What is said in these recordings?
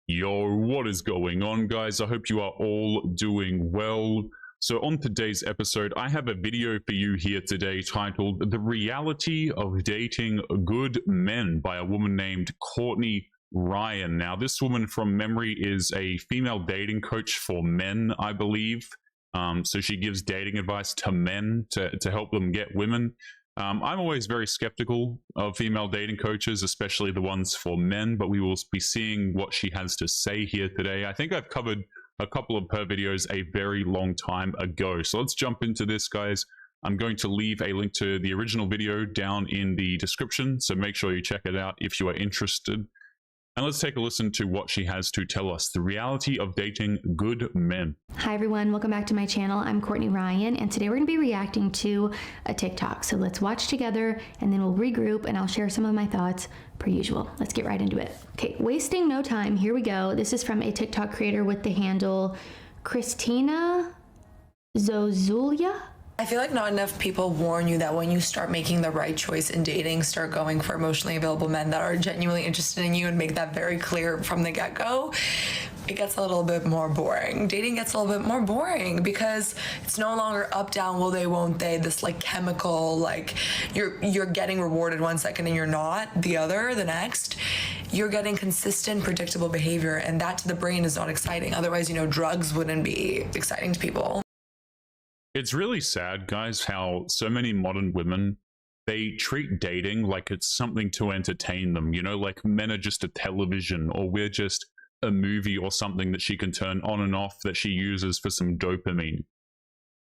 Yo, what is going on, guys? I hope you are all doing well. So on today's episode, I have a video for you here today titled The Reality of Dating Good Men by a woman named Courtney Ryan. Now, this woman from memory is a female dating coach for men, I believe. So she gives dating advice to men to help them get women. I'm always very skeptical of female dating coaches, especially the ones for men, but we will be seeing what she has to say here today. I think I've covered a couple of her videos a very long time ago. So let's jump into this, guys. I'm going to leave a link to the original video down in the description, so make sure you check it out if you are interested. And let's take a listen to what she has to tell us, the reality of dating good men. Hi everyone, welcome back to my channel. I'm Courtney Ryan, and today we're going to be reacting to a TikTok. So let's watch together, and then we'll regroup, and I'll share some of my thoughts per usual. Let's get right into it. Okay, wasting no time, here we go. This is from a TikTok creator with the handle Christina Zozulia. I feel like not enough people warn you that when you start making the right choice in dating, start going for emotionally available men that are genuinely interested in you and make that very clear from the get-go, it gets a little bit more boring. Dating gets a little bit more boring because it's no longer up, down, will they, won't they, this like chemical, like you're getting rewarded one second and you're not the other, the next. You're getting consistent, predictable behavior, and that to the brain is not exciting. Otherwise, you know, drugs wouldn't be exciting to people. It's really sad, guys, how so many modern women, they treat dating like it's something to entertain them, you know, like men are just a television, or we're just a movie or something that she can turn on and off that she uses for some dopamine,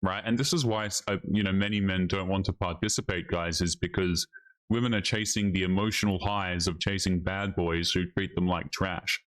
right? And this is why, you know, many men don't want to participate, guys, is because women are chasing the emotional highs of chasing bad boys who treat them like trash.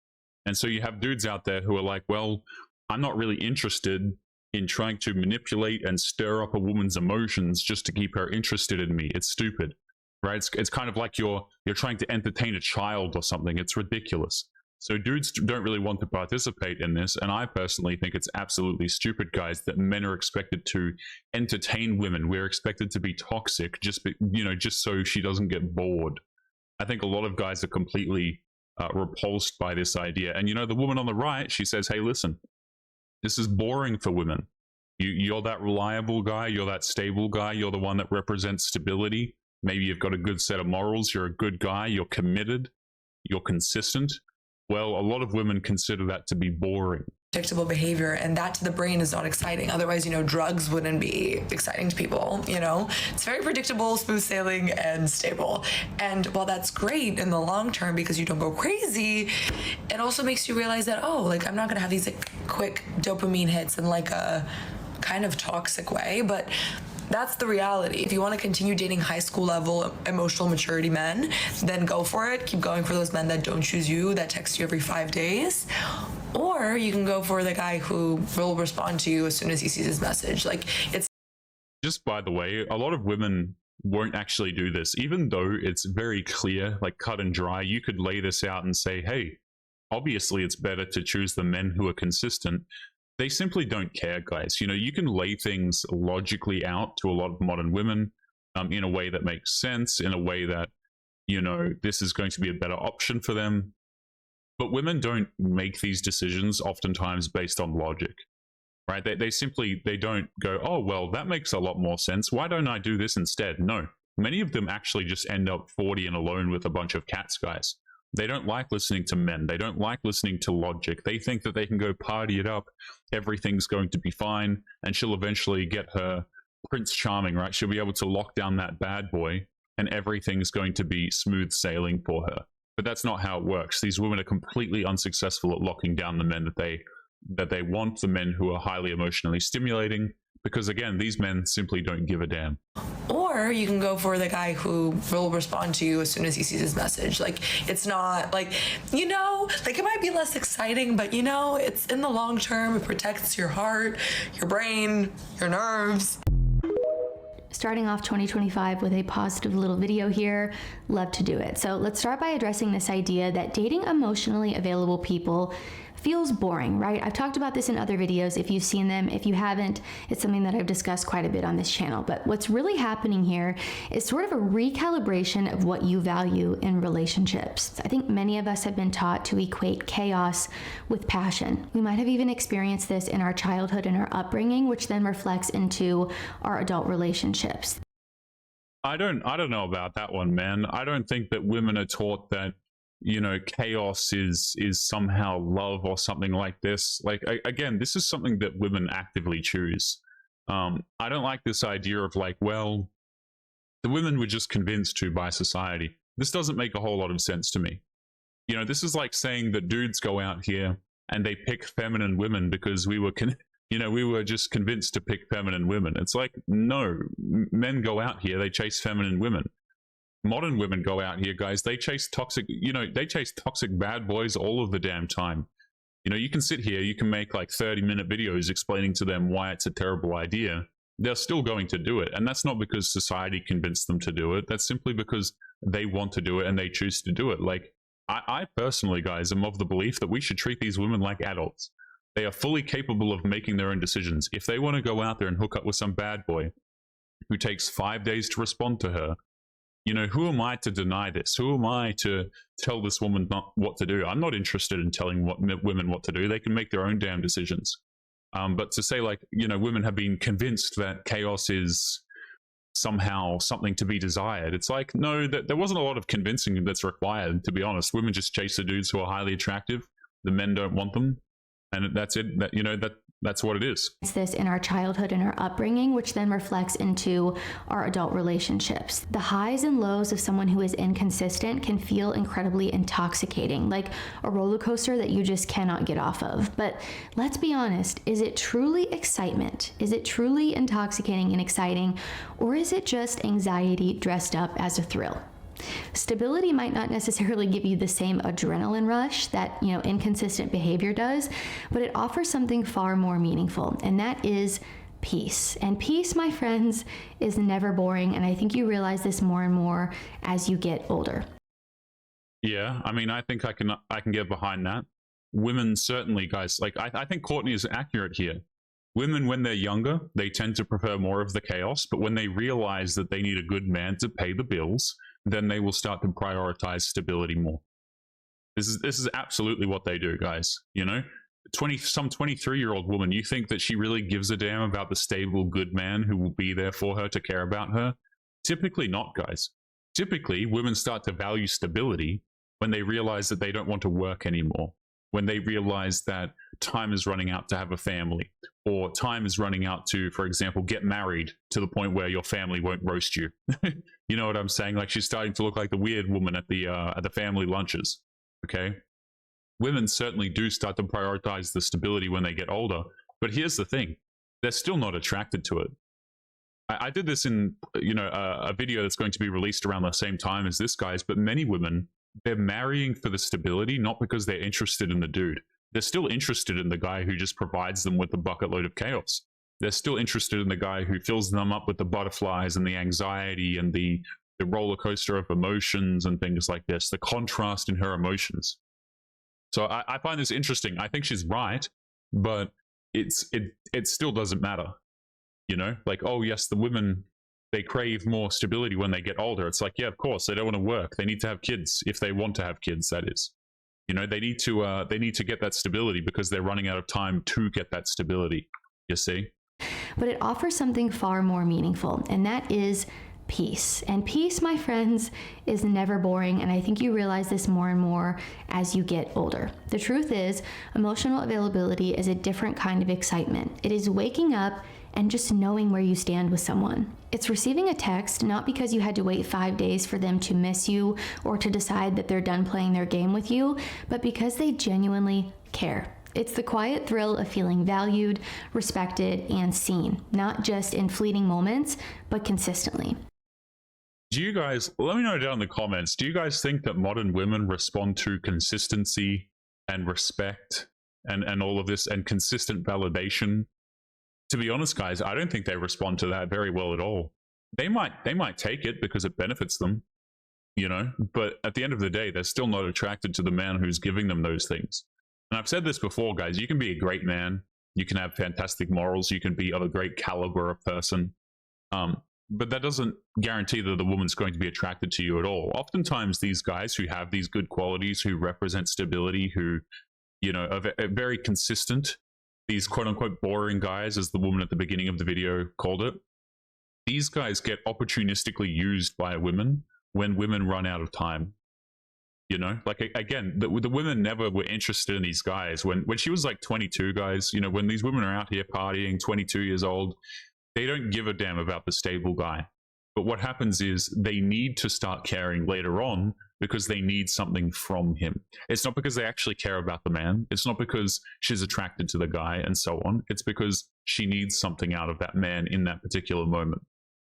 And so you have dudes out there who are like, well, I'm not really interested in trying to manipulate and stir up a woman's emotions just to keep her interested in me. It's stupid, right? It's kind of like you're trying to entertain a child or something. It's ridiculous. So dudes don't really want to participate in this, and I personally think it's absolutely stupid, guys, that men are expected to entertain women. We're expected to be toxic just so she doesn't get bored. I think a lot of guys are completely repulsed by this idea. And you know, the woman on the right, she says, hey, listen, this is boring for women. You're that reliable guy, you're that stable guy, you're the one that represents stability. Maybe you've got a good set of morals, you're a good guy, you're committed, you're consistent. Well, a lot of women consider that to be boring. Predictable behavior, and that to the brain is not exciting. Otherwise, you know, drugs wouldn't be exciting to people, you know? It's very predictable, smooth sailing, and stable. And while that's great in the long term because you don't go crazy, it also makes you realize that, oh, like, I'm not gonna have these like quick dopamine hits in like a kind of toxic way, but that's the reality. If you want to continue dating high school level emotional maturity men, then go for it. Keep going for those men that don't choose you, that text you every 5 days. Or you can go for the guy who will respond to you as soon as he sees his message. Like, it's just, by the way, a lot of women won't actually do this, even though it's very clear, like cut and dry. You could lay this out and say, hey, obviously it's better to choose the men who are consistent. They simply don't care, guys. You know, you can lay things logically out to a lot of modern women in a way that makes sense, in a way that, you know, this is going to be a better option for them. But women don't make these decisions oftentimes based on logic, right? They don't go, oh, well, that makes a lot more sense. Why don't I do this instead? No, many of them actually just end up 40 and alone with a bunch of cats, guys. They don't like listening to men. They don't like listening to logic. They think that they can go party it up. Everything's going to be fine. And she'll eventually get her Prince Charming, right? She'll be able to lock down that bad boy and everything's going to be smooth sailing for her. But that's not how it works. These women are completely unsuccessful at locking down the men that they want, the men who are highly emotionally stimulating, because again, these men simply don't give a damn. Or you can go for the guy who will respond to you as soon as he sees his message. Like, it's not like, you know, like it might be less exciting, but you know, it's in the long term, it protects your heart, your brain, your nerves. Starting off 2025 with a positive little video here. Love to do it. So let's start by addressing this idea that dating emotionally available people feels boring, right? I've talked about this in other videos if you've seen them. If you haven't, it's something that I've discussed quite a bit on this channel. But what's really happening here is sort of a recalibration of what you value in relationships. I think many of us have been taught to equate chaos with passion. We might have even experienced this in our childhood and our upbringing, which then reflects into our adult relationships. I don't know about that one, man. I don't think that women are taught that, you know, chaos is somehow love or something like this. Like, again, this is something that women actively choose. I don't like this idea of like, well, the women were just convinced to by society. This doesn't make a whole lot of sense to me. You know, this is like saying that dudes go out here and they pick feminine women because we were we were just convinced to pick feminine women. It's like, no, men go out here, they chase feminine women. Modern women go out here, guys, they chase toxic, they chase toxic bad boys all of the damn time. You know, you can sit here, you can make like 30-minute videos explaining to them why it's a terrible idea. They're still going to do it. And that's not because society convinced them to do it. That's simply because they want to do it and they choose to do it. Like, I personally, guys, am of the belief that we should treat these women like adults. They are fully capable of making their own decisions. If they want to go out there and hook up with some bad boy who takes 5 days to respond to her, you know, who am I to deny this? Who am I to tell this woman not what to do? I'm not interested in telling women what to do. They can make their own damn decisions. But to say like, you know, women have been convinced that chaos is somehow something to be desired. It's like, no, there wasn't a lot of convincing that's required, to be honest. Women just chase the dudes who are highly attractive. The men don't want them. And that's it. That's what it is. It's this in our childhood and our upbringing, which then reflects into our adult relationships. The highs and lows of someone who is inconsistent can feel incredibly intoxicating, like a roller coaster that you just cannot get off of. But let's be honest, is it truly excitement? Is it truly intoxicating and exciting? Or is it just anxiety dressed up as a thrill? Stability might not necessarily give you the same adrenaline rush that, inconsistent behavior does, but it offers something far more meaningful, and that is peace. And peace, my friends, is never boring, and I think you realize this more and more as you get older. Yeah, I mean, I think I can get behind that. Women certainly, guys, like I think Courtney is accurate here. Women, when they're younger, they tend to prefer more of the chaos, but when they realize that they need a good man to pay the bills, then they will start to prioritize stability more. This is absolutely what they do, guys. You know, some 23-year-old woman, you think that she really gives a damn about the stable, good man who will be there for her to care about her? Typically not, guys. Typically, women start to value stability when they realize that they don't want to work anymore, when they realize that time is running out to have a family, or time is running out to, for example, get married to the point where your family won't roast you. You know what I'm saying? Like, she's starting to look like the weird woman at the family lunches. Okay, women certainly do start to prioritize the stability when they get older, but here's the thing: they're still not attracted to it. I did this in a video that's going to be released around the same time as this, guys. But many women, they're marrying for the stability, not because they're interested in the dude. They're still interested in the guy who just provides them with a bucket load of chaos. They're still interested in the guy who fills them up with the butterflies and the anxiety and the roller coaster of emotions and things like this, the contrast in her emotions. So I find this interesting. I think she's right, but it still doesn't matter. You know, like, oh yes, the women, they crave more stability when they get older. It's like, yeah, of course, they don't want to work. They need to have kids if they want to have kids, that is. You know, they need to get that stability because they're running out of time to get that stability, you see? But it offers something far more meaningful, and that is peace. And peace, my friends, is never boring, and I think you realize this more and more as you get older. The truth is, emotional availability is a different kind of excitement. It is waking up and just knowing where you stand with someone. It's receiving a text not because you had to wait 5 days for them to miss you or to decide that they're done playing their game with you, but because they genuinely care. It's the quiet thrill of feeling valued, respected, and seen, not just in fleeting moments, but consistently. Do you guys, let me know down in the comments, do you guys think that modern women respond to consistency and respect and all of this and consistent validation? To be honest, guys, I don't think they respond to that very well at all. They might take it because it benefits them, you know, but at the end of the day, they're still not attracted to the man who's giving them those things. And I've said this before, guys, you can be a great man, you can have fantastic morals, you can be of a great caliber of person, but that doesn't guarantee that the woman's going to be attracted to you at all. Oftentimes these guys who have these good qualities, who represent stability, who, you know, are very consistent, these quote-unquote boring guys, as the woman at the beginning of the video called it, these guys get opportunistically used by women when women run out of time. You know, like, again, the women never were interested in these guys. When she was like 22, guys, you know, when these women are out here partying, 22 years old, they don't give a damn about the stable guy. But what happens is they need to start caring later on because they need something from him. It's not because they actually care about the man. It's not because she's attracted to the guy and so on. It's because she needs something out of that man in that particular moment.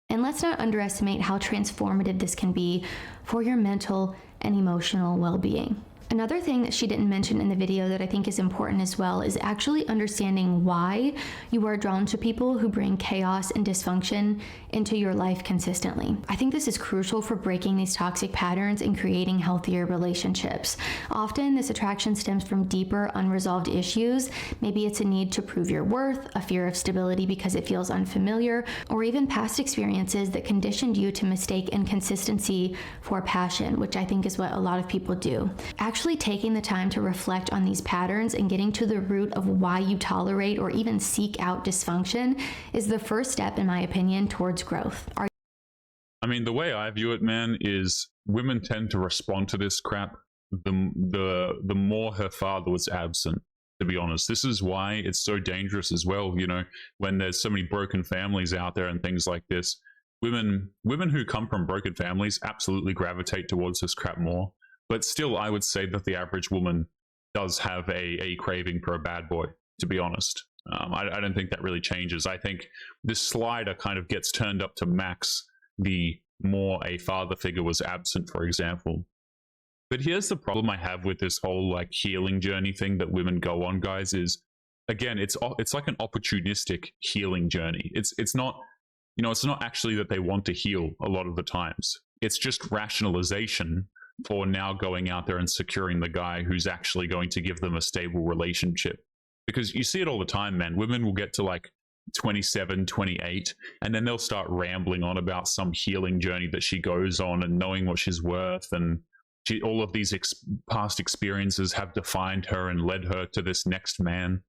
And let's not underestimate how transformative this can be for your mental and emotional well-being. Another thing that she didn't mention in the video that I think is important as well is actually understanding why you are drawn to people who bring chaos and dysfunction into your life consistently. I think this is crucial for breaking these toxic patterns and creating healthier relationships. Often this attraction stems from deeper unresolved issues. Maybe it's a need to prove your worth, a fear of stability because it feels unfamiliar, or even past experiences that conditioned you to mistake inconsistency for passion, which I think is what a lot of people do. Actually taking the time to reflect on these patterns and getting to the root of why you tolerate or even seek out dysfunction is the first step, in my opinion, towards growth. I mean, the way I view it, man, is women tend to respond to this crap the more her father was absent, to be honest. This is why it's so dangerous as well, you know, when there's so many broken families out there and things like this. Women who come from broken families absolutely gravitate towards this crap more. But still, I would say that the average woman does have a craving for a bad boy, to be honest. I don't think that really changes. I think this slider kind of gets turned up to max the more a father figure was absent, for example. But here's the problem I have with this whole like healing journey thing that women go on, guys, is, again, it's like an opportunistic healing journey. It's not, you know, it's not actually that they want to heal a lot of the times. It's just rationalization for now going out there and securing the guy who's actually going to give them a stable relationship. Because you see it all the time, man. Women will get to like 27, 28, and then they'll start rambling on about some healing journey that she goes on and knowing what she's worth, and all of these past experiences have defined her and led her to this next man.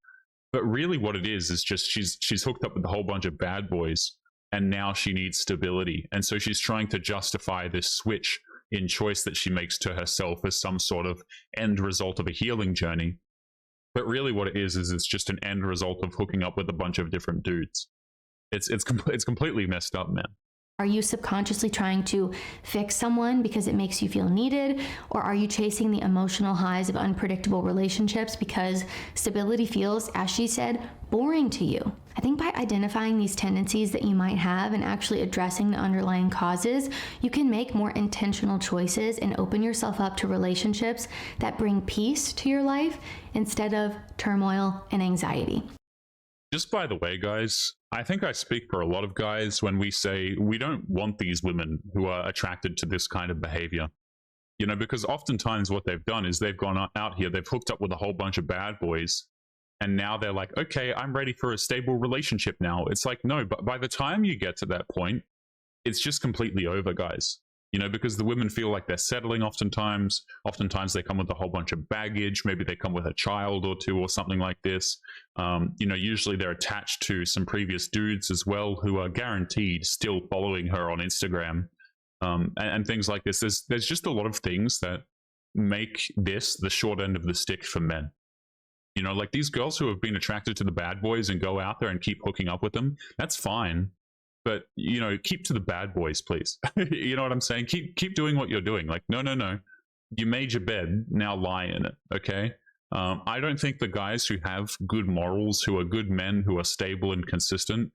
But really what it is just she's hooked up with a whole bunch of bad boys, and now she needs stability. And so she's trying to justify this switch in choice that she makes to herself as some sort of end result of a healing journey. But really what it is it's just an end result of hooking up with a bunch of different dudes. It's completely messed up, man. Are you subconsciously trying to fix someone because it makes you feel needed? Or are you chasing the emotional highs of unpredictable relationships because stability feels, as she said, boring to you? I think by identifying these tendencies that you might have and actually addressing the underlying causes, you can make more intentional choices and open yourself up to relationships that bring peace to your life instead of turmoil and anxiety. Just by the way, guys, I think I speak for a lot of guys when we say we don't want these women who are attracted to this kind of behavior. You know, because oftentimes what they've done is they've gone out here, they've hooked up with a whole bunch of bad boys, and now they're like, okay, I'm ready for a stable relationship now. It's like, no, but by the time you get to that point, it's just completely over, guys. You know, because the women feel like they're settling oftentimes. Oftentimes they come with a whole bunch of baggage. Maybe they come with a child or two or something like this. You know, usually they're attached to some previous dudes as well who are guaranteed still following her on Instagram, and things like this. There's just a lot of things that make this the short end of the stick for men. You know, like these girls who have been attracted to the bad boys and go out there and keep hooking up with them, that's fine. But, you know, keep to the bad boys, please. You know what I'm saying? Keep doing what you're doing. Like, no. You made your bed, now lie in it, okay? I don't think the guys who have good morals, who are good men, who are stable and consistent,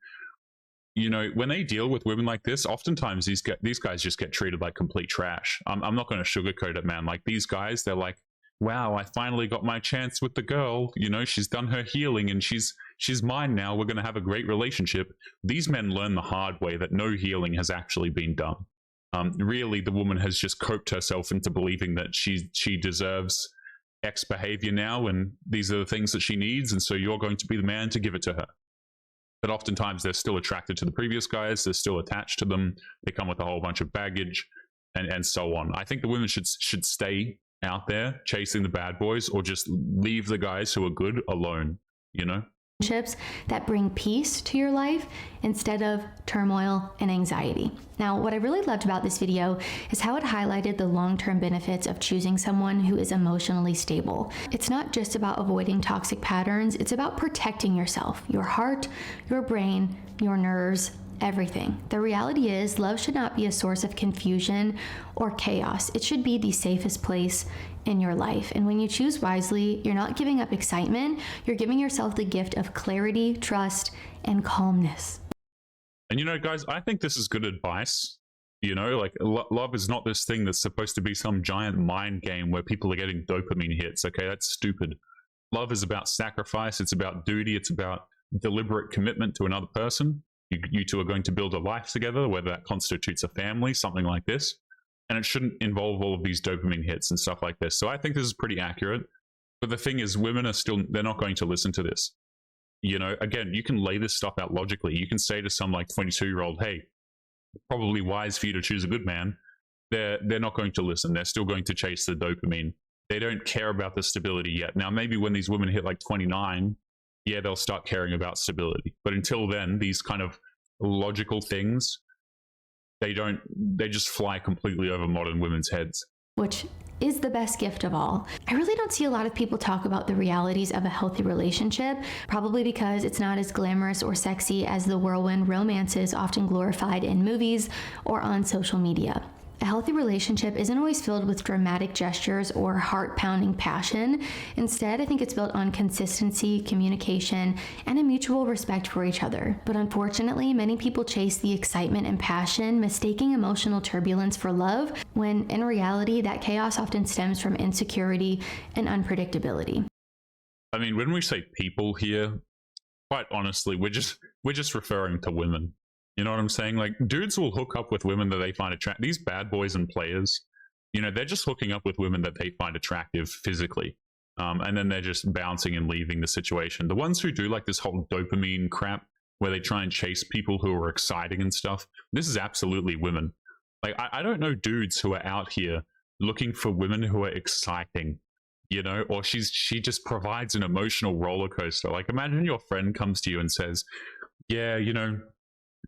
you know, when they deal with women like this, oftentimes these guys just get treated like complete trash. I'm not going to sugarcoat it, man. Like these guys, they're like, wow, I finally got my chance with the girl. You know, she's done her healing and she's mine now. We're going to have a great relationship. These men learn the hard way that no healing has actually been done. Really, the woman has just coped herself into believing that she deserves X behavior now, and these are the things that she needs, and so you're going to be the man to give it to her. But oftentimes they're still attracted to the previous guys, they're still attached to them, they come with a whole bunch of baggage, and so on. I think the women should stay out there chasing the bad boys, or just leave the guys who are good alone, you know? Relationships that bring peace to your life instead of turmoil and anxiety. Now, what I really loved about this video is how it highlighted the long-term benefits of choosing someone who is emotionally stable. It's not just about avoiding toxic patterns, it's about protecting yourself, your heart, your brain, your nerves, everything. The reality is, love should not be a source of confusion or chaos. It should be the safest place in your life. And when you choose wisely, you're not giving up excitement, you're giving yourself the gift of clarity, trust, and calmness. And you know, guys, I think this is good advice. You know, like love is not this thing that's supposed to be some giant mind game where people are getting dopamine hits. Okay, that's stupid. Love is about sacrifice, it's about duty, it's about deliberate commitment to another person. You two are going to build a life together, whether that constitutes a family, something like this. And it shouldn't involve all of these dopamine hits and stuff like this. So I think this is pretty accurate. But the thing is, women are still, they're not going to listen to this. You know, again, you can lay this stuff out logically. You can say to some like 22-year-old, hey, probably wise for you to choose a good man. They're not going to listen. They're still going to chase the dopamine. They don't care about the stability yet. Now, maybe when these women hit like 29, yeah, they'll start caring about stability. But until then, these kind of logical things, they just fly completely over modern women's heads. Which is the best gift of all. I really don't see a lot of people talk about the realities of a healthy relationship, probably because it's not as glamorous or sexy as the whirlwind romances often glorified in movies or on social media. A healthy relationship isn't always filled with dramatic gestures or heart-pounding passion. Instead, I think it's built on consistency, communication, and a mutual respect for each other. But unfortunately, many people chase the excitement and passion, mistaking emotional turbulence for love, when in reality, that chaos often stems from insecurity and unpredictability. I mean, when we say people here, quite honestly, we're just referring to women. You know what I'm saying? Like, dudes will hook up with women that they find attractive. These bad boys and players, you know, they're just hooking up with women that they find attractive physically. And then they're just bouncing and leaving the situation. The ones who do like this whole dopamine crap where they try and chase people who are exciting and stuff, this is absolutely women. Like, I don't know dudes who are out here looking for women who are exciting, you know, or she just provides an emotional roller coaster. Like, imagine your friend comes to you and says, yeah, you know,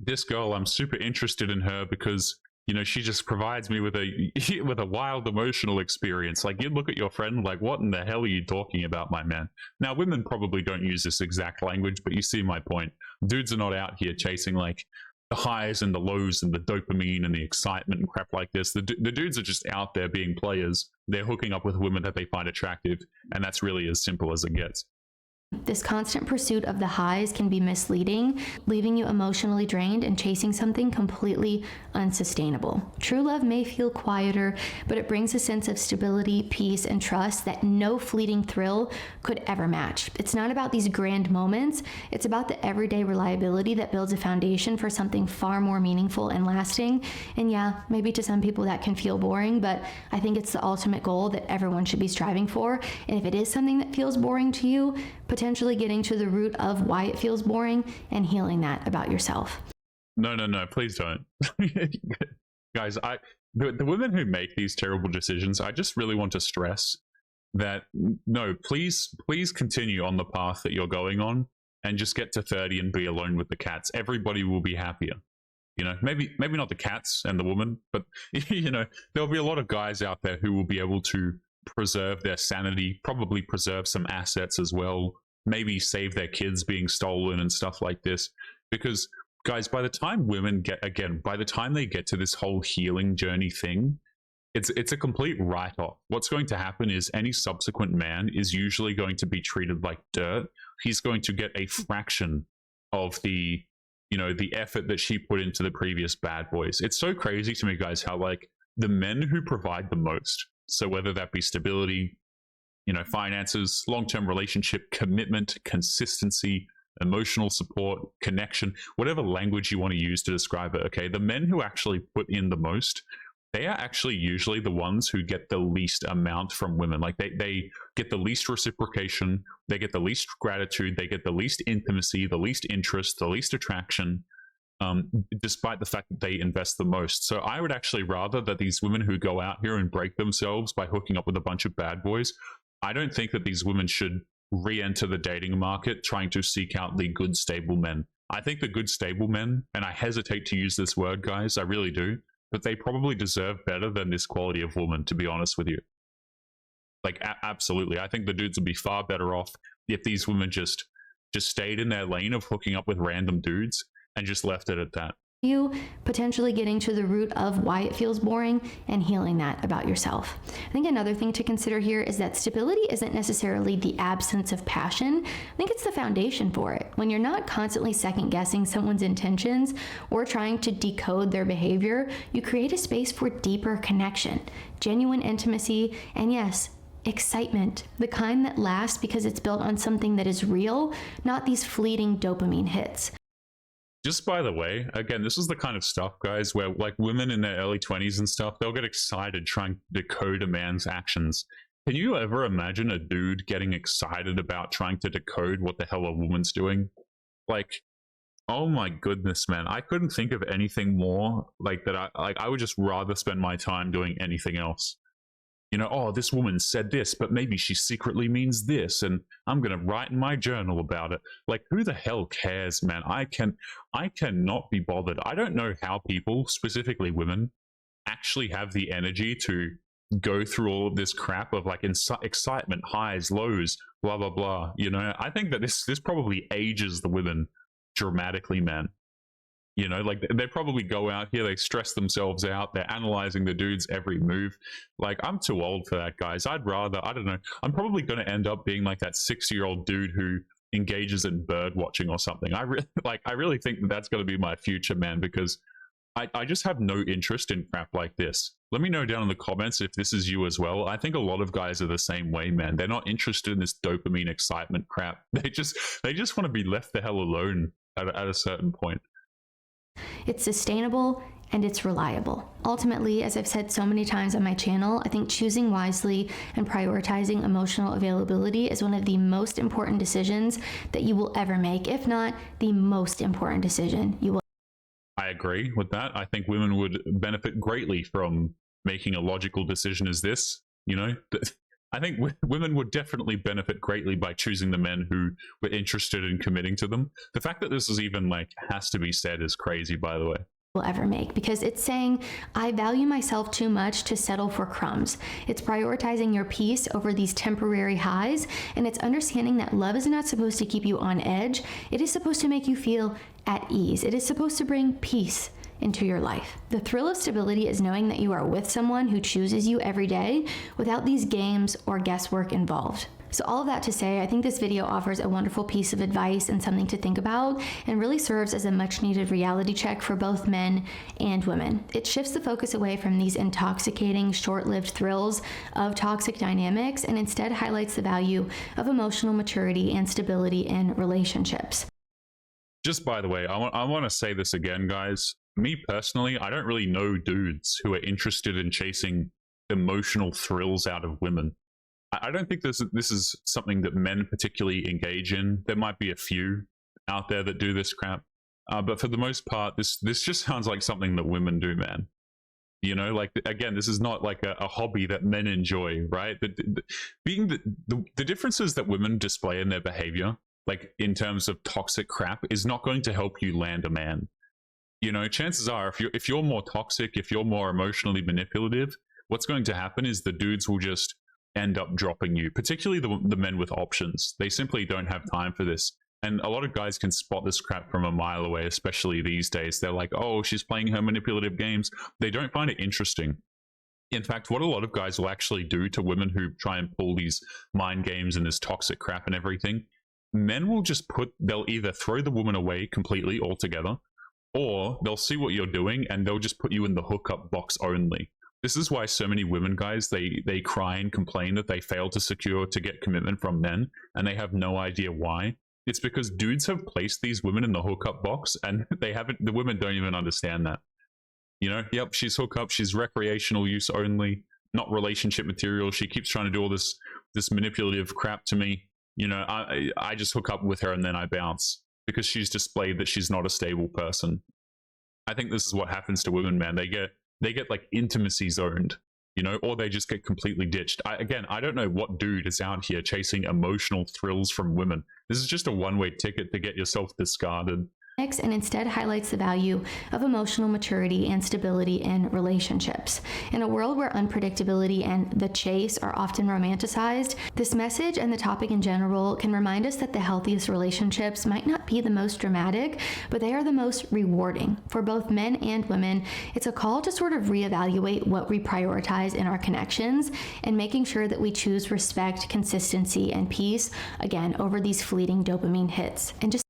this girl, I'm super interested in her because, you know, she just provides me with a wild emotional experience. Like, you look at your friend like, what in the hell are you talking about, my man? Now, women probably don't use this exact language, but you see my point. Dudes are not out here chasing like the highs and the lows and the dopamine and the excitement and crap like this. The dudes are just out there being players. They're hooking up with women that they find attractive, and that's really as simple as it gets. This constant pursuit of the highs can be misleading, leaving you emotionally drained and chasing something completely unsustainable. True love may feel quieter, but it brings a sense of stability, peace, and trust that no fleeting thrill could ever match. It's not about these grand moments, it's about the everyday reliability that builds a foundation for something far more meaningful and lasting. And yeah, maybe to some people that can feel boring, but I think it's the ultimate goal that everyone should be striving for. And if it is something that feels boring to you, potentially getting to the root of why it feels boring and healing that about yourself. No, please don't. Guys, the women who make these terrible decisions, I just really want to stress that no, please continue on the path that you're going on and just get to 30 and be alone with the cats. Everybody will be happier. You know, maybe not the cats and the woman, but you know, there'll be a lot of guys out there who will be able to preserve their sanity, probably preserve some assets as well, maybe save their kids being stolen and stuff like this. Because guys, by the time they get to this whole healing journey thing, it's a complete write-off. What's going to happen is any subsequent man is usually going to be treated like dirt. He's going to get a fraction of the, you know, the effort that she put into the previous bad boys. It's so crazy to me, guys, how like the men who provide the most, so whether that be stability, you know, finances, long-term relationship, commitment, consistency, emotional support, connection, whatever language you want to use to describe it, okay? The men who actually put in the most they are actually usually the ones who get the least amount from women. Like they get the least reciprocation, they get the least gratitude, they get the least intimacy, the least interest, the least attraction, despite the fact that they invest the most. So I would actually rather that these women who go out here and break themselves by hooking up with a bunch of bad boys, I don't think that these women should re-enter the dating market trying to seek out the good, stable men. I think the good, stable men, and I hesitate to use this word, guys, I really do, but they probably deserve better than this quality of woman, to be honest with you. Like, absolutely. I think the dudes would be far better off if these women just stayed in their lane of hooking up with random dudes and just left it at that. You potentially getting to the root of why it feels boring and healing that about yourself. I think another thing to consider here is that stability isn't necessarily the absence of passion. I think it's the foundation for it. When you're not constantly second guessing someone's intentions or trying to decode their behavior, you create a space for deeper connection, genuine intimacy, and yes, excitement, the kind that lasts because it's built on something that is real, not these fleeting dopamine hits. Just by the way, again, this is the kind of stuff, guys, where like women in their early 20s and stuff, they'll get excited trying to decode a man's actions. Can you ever imagine a dude getting excited about trying to decode what the hell a woman's doing? Like, oh my goodness, man. I couldn't think of anything more like that. I would just rather spend my time doing anything else. You know, oh, this woman said this, but maybe she secretly means this, and I'm going to write in my journal about it. Like, who the hell cares, man? I cannot be bothered. I don't know how people, specifically women, actually have the energy to go through all of this crap of like excitement, highs, lows, blah, blah, blah. You know, I think that this probably ages the women dramatically, man. You know, like they probably go out here, they stress themselves out, they're analyzing the dude's every move. Like, I'm too old for that, guys. I'd rather, I don't know, I'm probably going to end up being like that 6-year-old dude who engages in bird watching or something. I really think that that's going to be my future, man, because I just have no interest in crap like this. Let me know down in the comments if this is you as well. I think a lot of guys are the same way, man. They're not interested in this dopamine excitement crap. They just want to be left the hell alone at a certain point. It's sustainable and it's reliable. Ultimately, as I've said so many times on my channel, I think choosing wisely and prioritizing emotional availability is one of the most important decisions that you will ever make, if not the most important decision you will. I agree with that. I think women would benefit greatly from making a logical decision as this, you know? I think women would definitely benefit greatly by choosing the men who were interested in committing to them. The fact that this is even like has to be said is crazy, by the way. Will ever make, because it's saying I value myself too much to settle for crumbs. It's prioritizing your peace over these temporary highs, and it's understanding that love is not supposed to keep you on edge. It is supposed to make you feel at ease. It is supposed to bring peace into your life. The thrill of stability is knowing that you are with someone who chooses you every day without these games or guesswork involved. So all of that to say, I think this video offers a wonderful piece of advice and something to think about, and really serves as a much needed reality check for both men and women. It shifts the focus away from these intoxicating, short-lived thrills of toxic dynamics and instead highlights the value of emotional maturity and stability in relationships. Just by the way, I want to say this again, guys. Me personally, I don't really know dudes who are interested in chasing emotional thrills out of women. I don't think this is something that men particularly engage in. There might be a few out there that do this crap, but for the most part, this just sounds like something that women do, man. You know, like, again, this is not like a hobby that men enjoy, right? The differences that women display in their behavior, like in terms of toxic crap, is not going to help you land a man. You know, chances are, if you're more toxic, if you're more emotionally manipulative, what's going to happen is the dudes will just end up dropping you, particularly the men with options. They simply don't have time for this. And a lot of guys can spot this crap from a mile away, especially these days. They're like, oh, she's playing her manipulative games. They don't find it interesting. In fact, what a lot of guys will actually do to women who try and pull these mind games and this toxic crap and everything, men will just they'll either throw the woman away completely altogether, or they'll see what you're doing and they'll just put you in the hookup box only. This is why so many women, guys, they cry and complain that they fail to get commitment from men, and they have no idea why. It's because dudes have placed these women in the hookup box, and the women don't even understand that. You know, yep, she's hookup, she's recreational use only, not relationship material. She keeps trying to do all this manipulative crap to me. You know, I just hook up with her and then I bounce because she's displayed that she's not a stable person. I think this is what happens to women, man. They get like intimacy zoned, you know, or they just get completely ditched. I don't know what dude is out here chasing emotional thrills from women. This is just a one-way ticket to get yourself discarded. And instead highlights the value of emotional maturity and stability in relationships. In a world where unpredictability and the chase are often romanticized, this message and the topic in general can remind us that the healthiest relationships might not be the most dramatic, but they are the most rewarding. For both men and women, it's a call to sort of reevaluate what we prioritize in our connections and making sure that we choose respect, consistency, and peace, again, over these fleeting dopamine hits. And just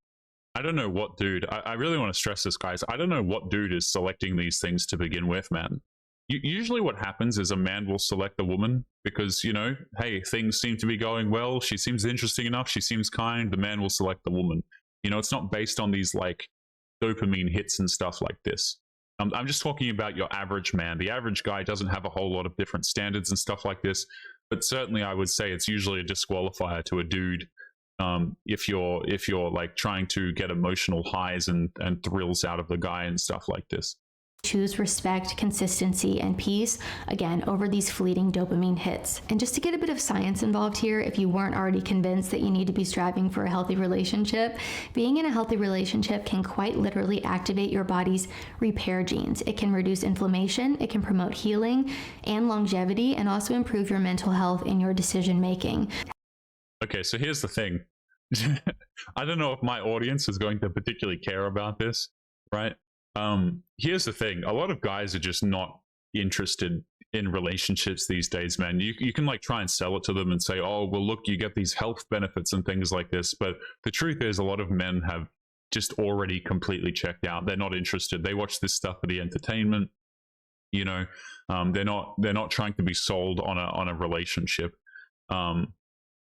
I don't know what dude, I really want to stress this, guys. I don't know what dude is selecting these things to begin with, man. Usually what happens is a man will select a woman because, you know, hey, things seem to be going well. She seems interesting enough. She seems kind. The man will select the woman. You know, it's not based on these like dopamine hits and stuff like this. I'm just talking about your average man. The average guy doesn't have a whole lot of different standards and stuff like this. But certainly I would say it's usually a disqualifier to a dude if you're like trying to get emotional highs and thrills out of the guy and stuff like this. Choose respect, consistency, and peace, again, over these fleeting dopamine hits. And just to get a bit of science involved here, if you weren't already convinced that you need to be striving for a healthy relationship, being in a healthy relationship can quite literally activate your body's repair genes. It can reduce inflammation, it can promote healing and longevity, and also improve your mental health and your decision making. Okay, so here's the thing. I don't know if my audience is going to particularly care about this, right? Here's the thing. A lot of guys are just not interested in relationships these days, man. You can like try and sell it to them and say, oh, well, look, you get these health benefits and things like this. But the truth is a lot of men have just already completely checked out. They're not interested. They watch this stuff for the entertainment. You know, they're not trying to be sold on a relationship.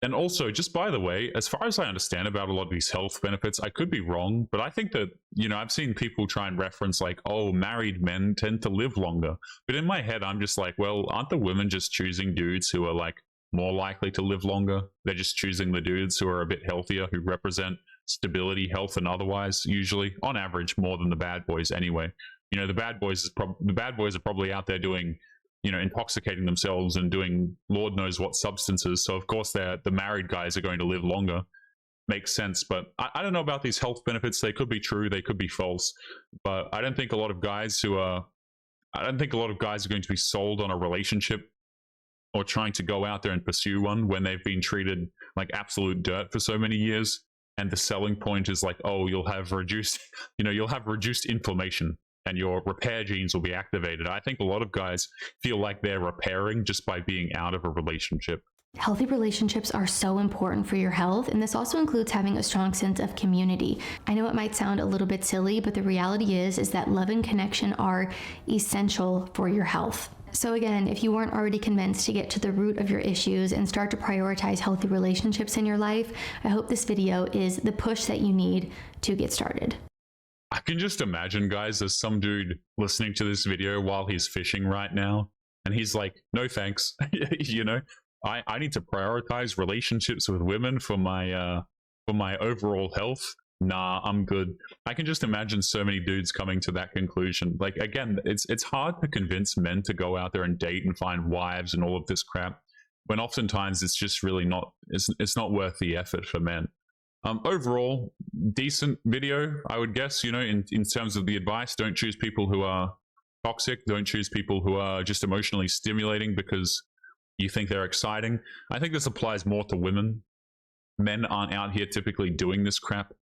And also, just by the way, as far as I understand about a lot of these health benefits, I could be wrong, but I think that, you know, I've seen people try and reference like, oh, married men tend to live longer. But in my head, I'm just like, well, aren't the women just choosing dudes who are like more likely to live longer? They're just choosing the dudes who are a bit healthier, who represent stability, health, and otherwise, usually, on average, more than the bad boys anyway. You know, the bad boys are probably out there doing, you know, intoxicating themselves and doing Lord knows what substances. So of course the married guys are going to live longer. Makes sense. But I don't know about these health benefits. They could be true, they could be false. But I don't think a lot of guys are going to be sold on a relationship or trying to go out there and pursue one when they've been treated like absolute dirt for so many years. And the selling point is like, oh, you'll have reduced inflammation and your repair genes will be activated. I think a lot of guys feel like they're repairing just by being out of a relationship. Healthy relationships are so important for your health, and this also includes having a strong sense of community. I know it might sound a little bit silly, but the reality is that love and connection are essential for your health. So again, if you weren't already convinced to get to the root of your issues and start to prioritize healthy relationships in your life, I hope this video is the push that you need to get started. I can just imagine, guys, there's some dude listening to this video while he's fishing right now, and he's like, no thanks. You know, I need to prioritize relationships with women for my overall health. Nah, I'm good. I can just imagine so many dudes coming to that conclusion. Like, again, it's hard to convince men to go out there and date and find wives and all of this crap, when oftentimes it's just really not, it's not worth the effort for men. Overall, decent video, I would guess, you know, in terms of the advice. Don't choose people who are toxic. Don't choose people who are just emotionally stimulating because you think they're exciting. I think this applies more to women. Men aren't out here typically doing this crap.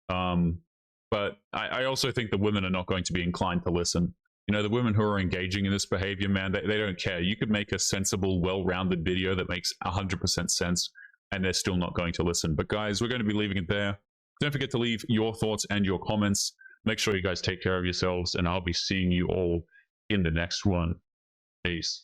But I also think the women are not going to be inclined to listen. You know, the women who are engaging in this behavior, man, they don't care. You could make a sensible, well-rounded video that makes 100% sense, and they're still not going to listen. But guys, we're going to be leaving it there. Don't forget to leave your thoughts and your comments. Make sure you guys take care of yourselves, and I'll be seeing you all in the next one. Peace.